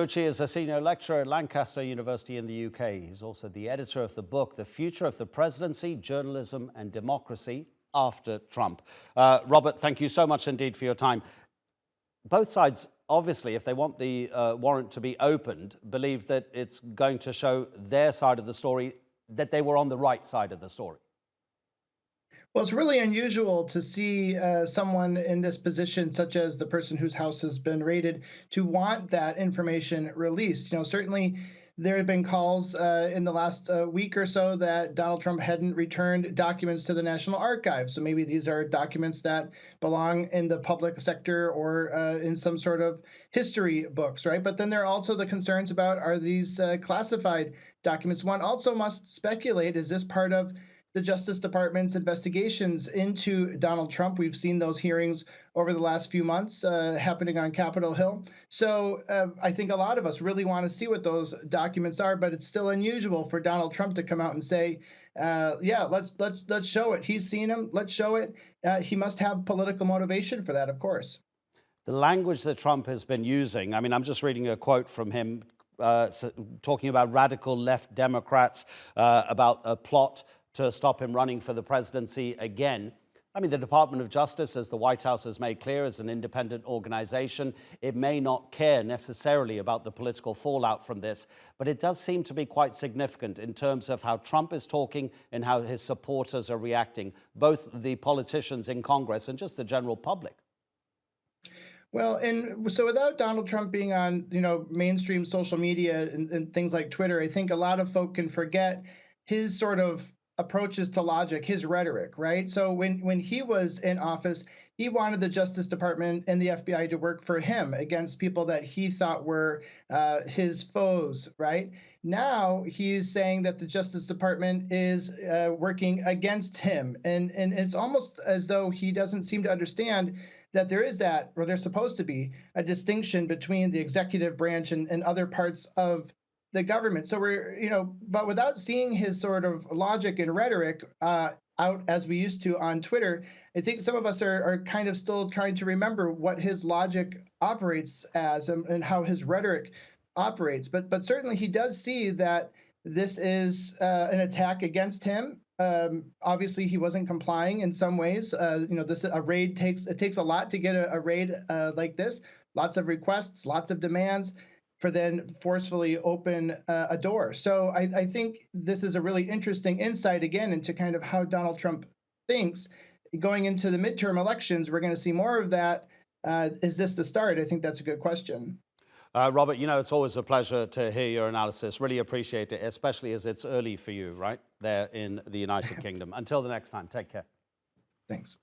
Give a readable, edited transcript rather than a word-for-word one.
Gutsche is a senior lecturer at Lancaster University in the UK. He's also the editor of the book, The Future of the Presidency, Journalism and Democracy After Trump. Robert, thank you so much indeed for your time. Both sides, obviously, if they want the warrant to be opened, believe that it's going to show their side of the story, that they were on the right side of the story. Well, it's really unusual to see someone in this position, such as the person whose house has been raided, to want that information released. Certainly there have been calls in the last week or so that Donald Trump hadn't returned documents to the National Archives. So maybe these are documents that belong in the public sector or in some sort of history books, right? But then there are also the concerns about, are these classified documents? One also must speculate, is this part of the Justice Department's investigations into Donald Trump? We've seen those hearings over the last few months happening on Capitol Hill. So I think a lot of us really want to see what those documents are, but it's still unusual for Donald Trump to come out and say, yeah, let's show it. He's seen him. Let's show it. He must have political motivation for that, of course. The language that Trump has been using, I mean, I'm just reading a quote from him talking about radical left Democrats, about a plot to stop him running for the presidency again. I mean, the Department of Justice, as the White House has made clear, is an independent organization. It may not care necessarily about the political fallout from this, but it does seem to be quite significant in terms of how Trump is talking and how his supporters are reacting, both the politicians in Congress and just the general public. Well, and so without Donald Trump being on, mainstream social media and things like Twitter, I think a lot of folk can forget his sort of approaches to logic, his rhetoric, right? So when he was in office, he wanted the Justice Department and the FBI to work for him against people that he thought were his foes, right? Now he's saying that the Justice Department is working against him. And it's almost as though he doesn't seem to understand that there is that, or there's supposed to be, a distinction between the executive branch and other parts of the government. So but without seeing his sort of logic and rhetoric out as we used to on Twitter, I think some of us are kind of still trying to remember what his logic operates as and how his rhetoric operates. But certainly he does see that this is an attack against him. Obviously, he wasn't complying in some ways. A raid takes a lot to get a raid like this. Lots of requests, lots of demands, for then forcefully open a door. So I think this is a really interesting insight, again, into kind of how Donald Trump thinks. Going into the midterm elections, we're going to see more of that. Is this the start? I think that's a good question. Robert, it's always a pleasure to hear your analysis. Really appreciate it, especially as it's early for you, right, there in the United Kingdom. Until the next time, take care. Thanks.